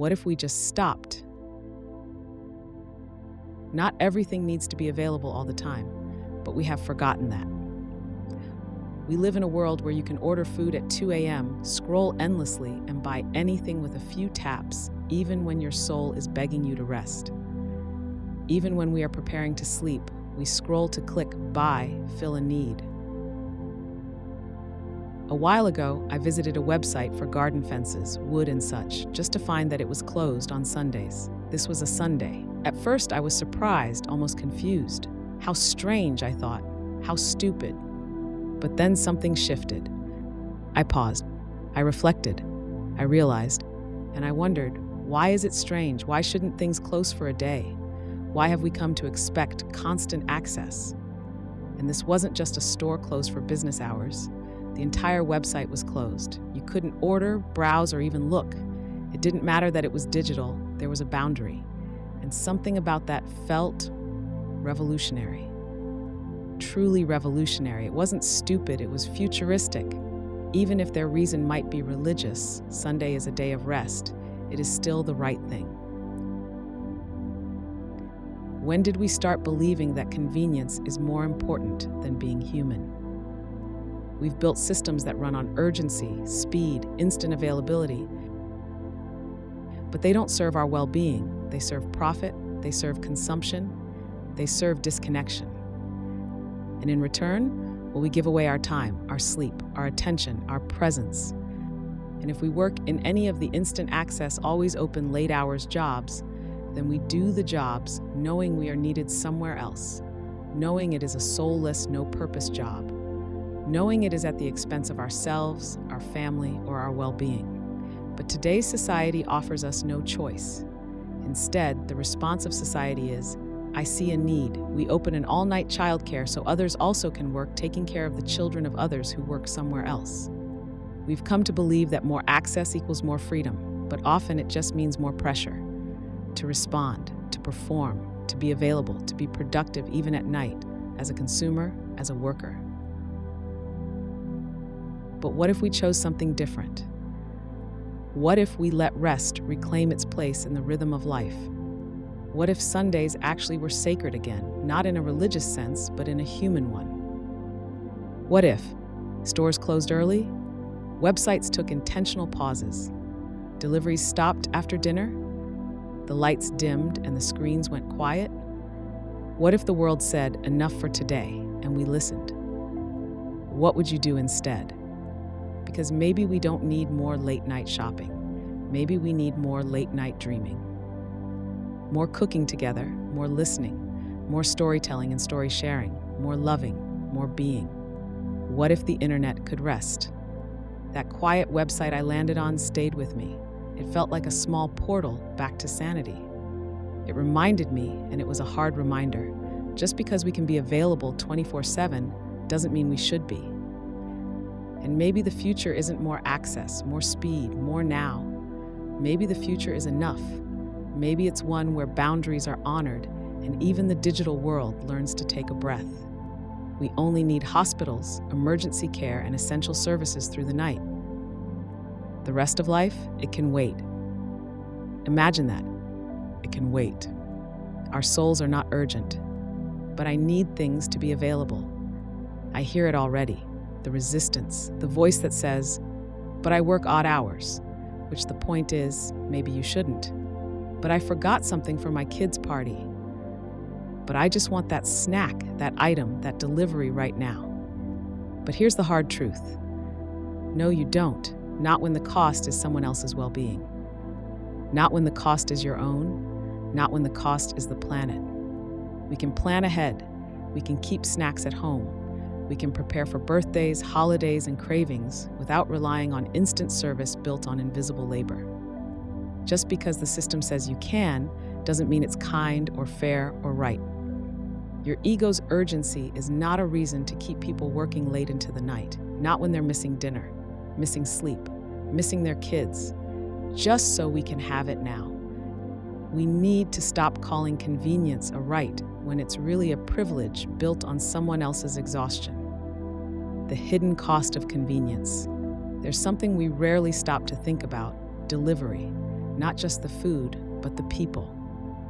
What if we just stopped? Not everything needs to be available all the time, but we have forgotten that. We live in a world where you can order food at 2 a.m., scroll endlessly, and buy anything with a few taps, even when your soul is begging you to rest. Even when we are preparing to sleep, we scroll to click buy, fill a need. A while ago, I visited a website for garden fences, wood and such, just to find that it was closed on Sundays. This was a Sunday. At first, I was surprised, almost confused. How strange, I thought. How stupid. But then something shifted. I paused. I reflected. I realized. And I wondered, why is it strange? Why shouldn't things close for a day? Why have we come to expect constant access? And this wasn't just a store closed for business hours. The entire website was closed. You couldn't order, browse, or even look. It didn't matter that it was digital. There was a boundary. And something about that felt revolutionary. Truly revolutionary. It wasn't stupid, it was futuristic. Even if their reason might be religious, Sunday is a day of rest, it is still the right thing. When did we start believing that convenience is more important than being human? We've built systems that run on urgency, speed, instant availability, but they don't serve our well-being. They serve profit, they serve consumption, they serve disconnection. And in return, well, we give away our time, our sleep, our attention, our presence. And if we work in any of the instant access, always open, late hours jobs, then we do the jobs knowing we are needed somewhere else, knowing it is a soulless, no-purpose job, knowing it is at the expense of ourselves, our family, or our well-being. But today's society offers us no choice. Instead, the response of society is, I see a need. We open an all-night childcare so others also can work, taking care of the children of others who work somewhere else. We've come to believe that more access equals more freedom, but often it just means more pressure. To respond, to perform, to be available, to be productive even at night, as a consumer, as a worker. But what if we chose something different? What if we let rest reclaim its place in the rhythm of life? What if Sundays actually were sacred again, not in a religious sense, but in a human one? What if stores closed early? Websites took intentional pauses. Deliveries stopped after dinner? The lights dimmed and the screens went quiet? What if the world said, enough for today, and we listened? What would you do instead? Because maybe we don't need more late-night shopping. Maybe we need more late-night dreaming. More cooking together, more listening, more storytelling and story sharing, more loving, more being. What if the internet could rest? That quiet website I landed on stayed with me. It felt like a small portal back to sanity. It reminded me, and it was a hard reminder, just because we can be available 24/7 doesn't mean we should be. And maybe the future isn't more access, more speed, more now. Maybe the future is enough. Maybe it's one where boundaries are honored and even the digital world learns to take a breath. We only need hospitals, emergency care, and essential services through the night. The rest of life, it can wait. Imagine that. It can wait. Our souls are not urgent, but I need things to be available. I hear it already. The resistance, the voice that says, but I work odd hours, which the point is, maybe you shouldn't. But I forgot something for my kid's party. But I just want that snack, that item, that delivery right now. But here's the hard truth. No, you don't. Not when the cost is someone else's well-being. Not when the cost is your own. Not when the cost is the planet. We can plan ahead. We can keep snacks at home. We can prepare for birthdays, holidays, and cravings without relying on instant service built on invisible labor. Just because the system says you can, doesn't mean it's kind or fair or right. Your ego's urgency is not a reason to keep people working late into the night, not when they're missing dinner, missing sleep, missing their kids, just so we can have it now. We need to stop calling convenience a right when it's really a privilege built on someone else's exhaustion. The hidden cost of convenience. There's something we rarely stop to think about: delivery. not just the food, but the people.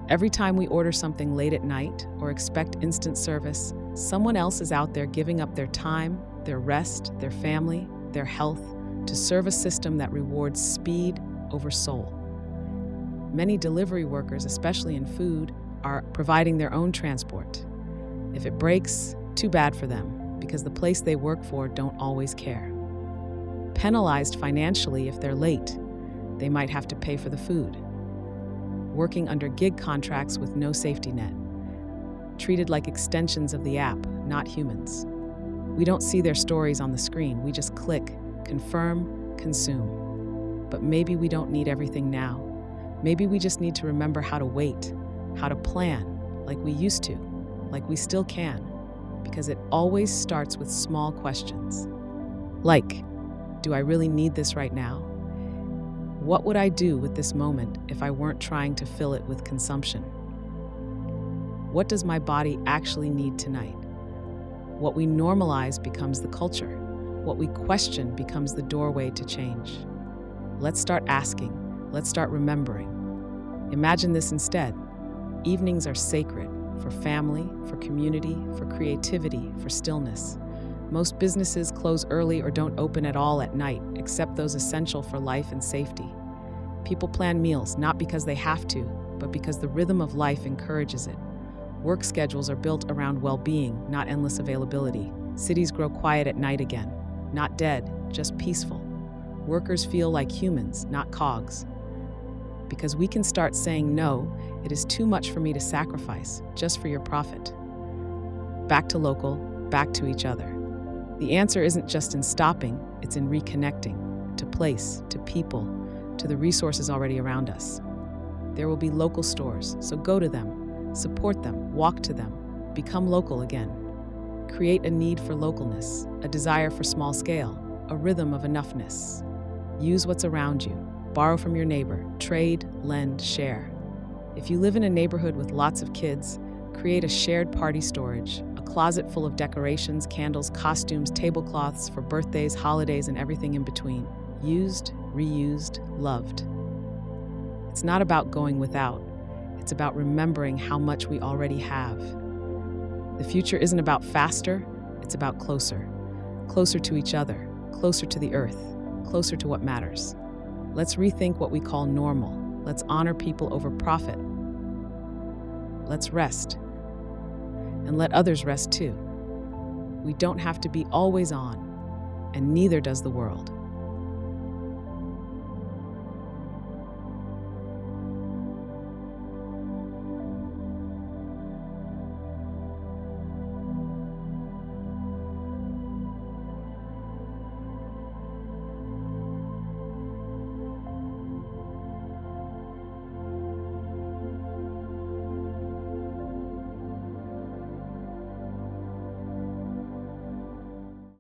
Every time we order something late at night or expect instant service, someone else is out there giving up their time, their rest, their family, their health to serve a system that rewards speed over soul. Many delivery workers, especially in food, are providing their own transport. If it breaks, too bad for them, because the place they work for don't always care. Penalized financially if they're late, they might have to pay for the food. Working under gig contracts with no safety net. Treated like extensions of the app, not humans. We don't see their stories on the screen, we just click, confirm, consume. But maybe we don't need everything now. Maybe we just need to remember how to wait, how to plan, like we used to, like we still can, because it always starts with small questions. Like, do I really need this right now? What would I do with this moment if I weren't trying to fill it with consumption? What does my body actually need tonight? What we normalize becomes the culture. What we question becomes the doorway to change. Let's start asking. Let's start remembering. Imagine this instead. Evenings are sacred for family, for community, for creativity, for stillness. Most businesses close early or don't open at all at night, except those essential for life and safety. People plan meals not because they have to, but because the rhythm of life encourages it. Work schedules are built around well-being, not endless availability. Cities grow quiet at night again, not dead, just peaceful. Workers feel like humans, not cogs. Because we can start saying, no, it is too much for me to sacrifice, just for your profit. Back to local, back to each other. The answer isn't just in stopping, it's in reconnecting, to place, to people, to the resources already around us. There will be local stores, so go to them, support them, walk to them, become local again. Create a need for localness, a desire for small scale, a rhythm of enoughness. Use what's around you. Borrow from your neighbor, trade, lend, share. If you live in a neighborhood with lots of kids, create a shared party storage, a closet full of decorations, candles, costumes, tablecloths for birthdays, holidays, and everything in between. Used, reused, loved. It's not about going without. It's about remembering how much we already have. The future isn't about faster, it's about closer. Closer to each other, closer to the earth, closer to what matters. Let's rethink what we call normal. Let's honor people over profit. Let's rest. And let others rest too. We don't have to be always on, and neither does the world.